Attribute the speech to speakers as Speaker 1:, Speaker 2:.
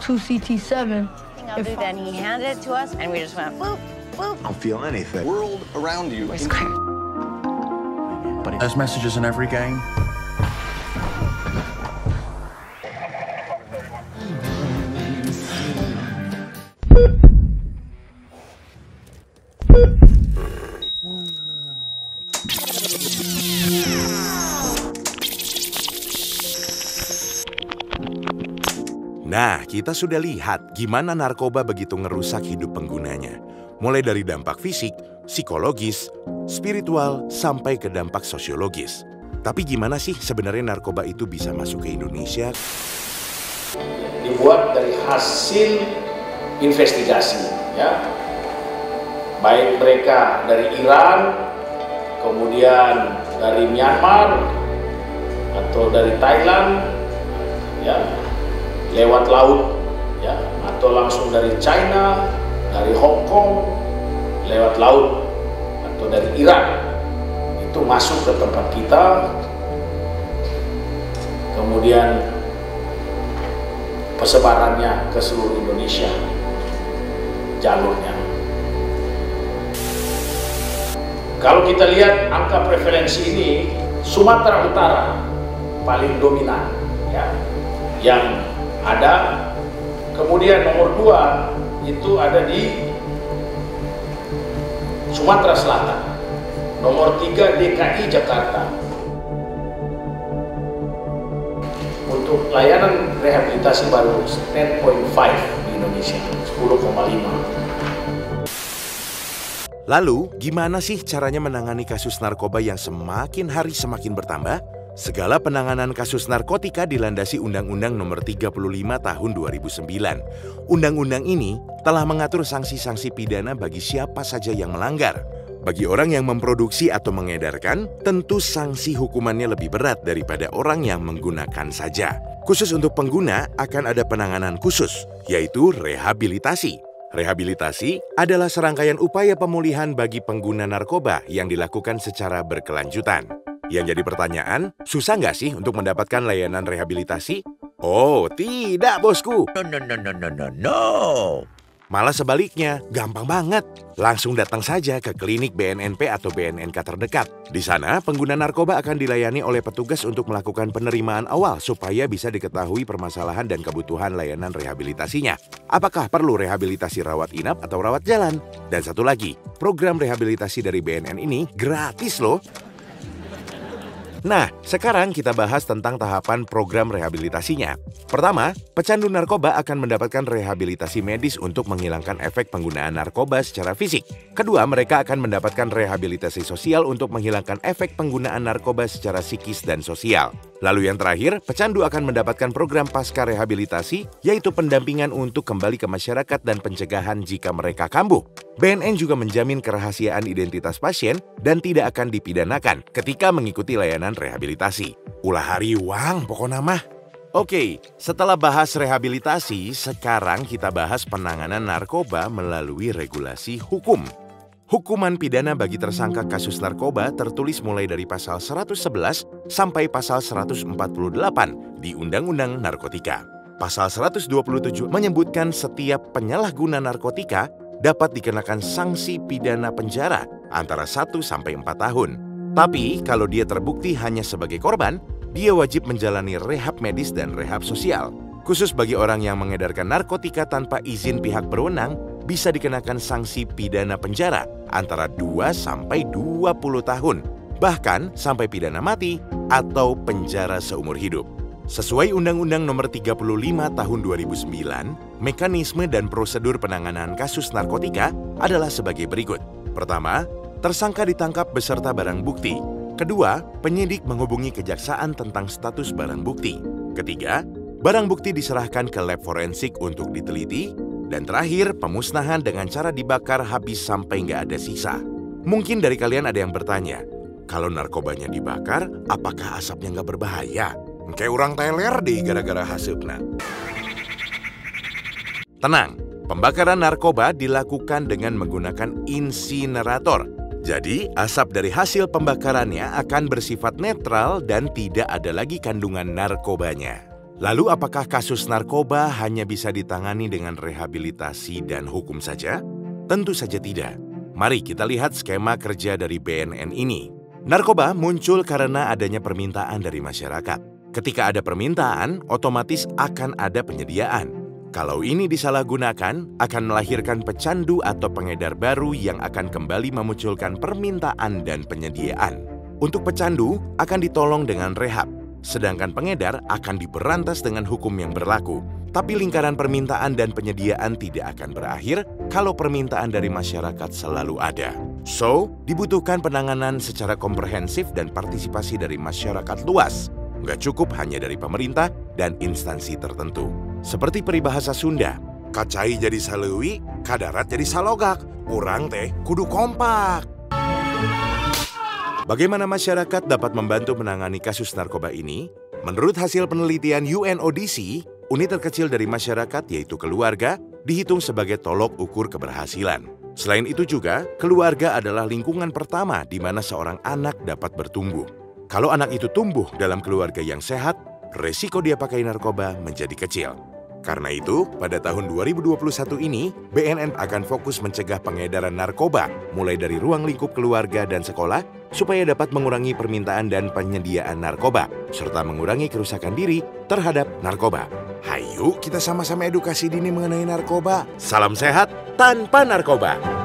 Speaker 1: 2CT7.
Speaker 2: I'll do that. And he handed it to us, and we just went boop, boop.
Speaker 3: I don't feel anything.
Speaker 4: World around you.
Speaker 2: It's clear.
Speaker 5: But there's messages in every game.
Speaker 6: Nah, kita sudah lihat gimana narkoba begitu ngerusak hidup penggunanya. Mulai dari dampak fisik, psikologis, spiritual, sampai ke dampak sosiologis. Tapi gimana sih sebenarnya narkoba itu bisa masuk ke Indonesia?
Speaker 7: Dibuat dari hasil investigasi, ya. Baik mereka dari Iran, kemudian dari Myanmar, atau dari Thailand, ya, lewat laut, ya, atau langsung dari China, dari Hong Kong, lewat laut, atau dari Iran, itu masuk ke tempat kita, kemudian persebarannya ke seluruh Indonesia, jalurnya. Kalau kita lihat angka prevalensi ini, Sumatera Utara paling dominan, ya, yang ada. Kemudian nomor 2 itu ada di Sumatera Selatan. Nomor 3 DKI Jakarta. Untuk layanan rehabilitasi baru 10.5 di Indonesia, 10,5.
Speaker 6: Lalu, gimana sih caranya menangani kasus narkoba yang semakin hari semakin bertambah? Segala penanganan kasus narkotika dilandasi Undang-Undang Nomor 35 Tahun 2009. Undang-undang ini telah mengatur sanksi-sanksi pidana bagi siapa saja yang melanggar. Bagi orang yang memproduksi atau mengedarkan, tentu sanksi hukumannya lebih berat daripada orang yang menggunakan saja. Khusus untuk pengguna akan ada penanganan khusus, yaitu rehabilitasi. Rehabilitasi adalah serangkaian upaya pemulihan bagi pengguna narkoba yang dilakukan secara berkelanjutan. Yang jadi pertanyaan, susah nggak sih untuk mendapatkan layanan rehabilitasi? Oh, tidak bosku. No. Malah sebaliknya, gampang banget. Langsung datang saja ke klinik BNNP atau BNNK terdekat. Di sana, pengguna narkoba akan dilayani oleh petugas untuk melakukan penerimaan awal supaya bisa diketahui permasalahan dan kebutuhan layanan rehabilitasinya. Apakah perlu rehabilitasi rawat inap atau rawat jalan? Dan satu lagi, program rehabilitasi dari BNN ini gratis loh. Nah, sekarang kita bahas tentang tahapan program rehabilitasinya. Pertama, pecandu narkoba akan mendapatkan rehabilitasi medis untuk menghilangkan efek penggunaan narkoba secara fisik. Kedua, mereka akan mendapatkan rehabilitasi sosial untuk menghilangkan efek penggunaan narkoba secara psikis dan sosial. Lalu yang terakhir, pecandu akan mendapatkan program pasca rehabilitasi, yaitu pendampingan untuk kembali ke masyarakat dan pencegahan jika mereka kambuh. BNN juga menjamin kerahasiaan identitas pasien dan tidak akan dipidanakan ketika mengikuti layanan rehabilitasi. Ulah hari wang pokoknya mah. Oke, setelah bahas rehabilitasi, sekarang kita bahas penanganan narkoba melalui regulasi hukum. Hukuman pidana bagi tersangka kasus narkoba tertulis mulai dari pasal 111 sampai pasal 148 di Undang-Undang Narkotika. Pasal 127 menyebutkan setiap penyalahguna narkotika dapat dikenakan sanksi pidana penjara antara 1 sampai 4 tahun. Tapi kalau dia terbukti hanya sebagai korban, dia wajib menjalani rehab medis dan rehab sosial. Khusus bagi orang yang mengedarkan narkotika tanpa izin pihak berwenang, bisa dikenakan sanksi pidana penjara antara 2 sampai 20 tahun, bahkan sampai pidana mati atau penjara seumur hidup. Sesuai Undang-Undang Nomor 35 Tahun 2009, mekanisme dan prosedur penanganan kasus narkotika adalah sebagai berikut. Pertama, tersangka ditangkap beserta barang bukti. Kedua, penyidik menghubungi kejaksaan tentang status barang bukti. Ketiga, barang bukti diserahkan ke lab forensik untuk diteliti. Dan terakhir, pemusnahan dengan cara dibakar habis sampai nggak ada sisa. Mungkin dari kalian ada yang bertanya, kalau narkobanya dibakar, apakah asapnya nggak berbahaya? Kayak orang teler deh gara-gara hasupna. Tenang, pembakaran narkoba dilakukan dengan menggunakan insinerator. Jadi, asap dari hasil pembakarannya akan bersifat netral dan tidak ada lagi kandungan narkobanya. Lalu apakah kasus narkoba hanya bisa ditangani dengan rehabilitasi dan hukum saja? Tentu saja tidak. Mari kita lihat skema kerja dari BNN ini. Narkoba muncul karena adanya permintaan dari masyarakat. Ketika ada permintaan, otomatis akan ada penyediaan. Kalau ini disalahgunakan, akan melahirkan pecandu atau pengedar baru yang akan kembali memunculkan permintaan dan penyediaan. Untuk pecandu akan ditolong dengan rehab. Sedangkan pengedar akan diberantas dengan hukum yang berlaku. Tapi lingkaran permintaan dan penyediaan tidak akan berakhir kalau permintaan dari masyarakat selalu ada. So, dibutuhkan penanganan secara komprehensif dan partisipasi dari masyarakat luas. Nggak cukup hanya dari pemerintah dan instansi tertentu. Seperti peribahasa Sunda, kacai jadi salewi, kadarat jadi salogak. Urang teh kudu kompak. Bagaimana masyarakat dapat membantu menangani kasus narkoba ini? Menurut hasil penelitian UNODC, unit terkecil dari masyarakat yaitu keluarga dihitung sebagai tolok ukur keberhasilan. Selain itu juga, keluarga adalah lingkungan pertama di mana seorang anak dapat bertumbuh. Kalau anak itu tumbuh dalam keluarga yang sehat, resiko dia pakai narkoba menjadi kecil. Karena itu, pada tahun 2021 ini, BNN akan fokus mencegah pengedaran narkoba mulai dari ruang lingkup keluarga dan sekolah supaya dapat mengurangi permintaan dan penyediaan narkoba serta mengurangi kerusakan diri terhadap narkoba. Hayu kita sama-sama edukasi dini mengenai narkoba. Salam sehat tanpa narkoba.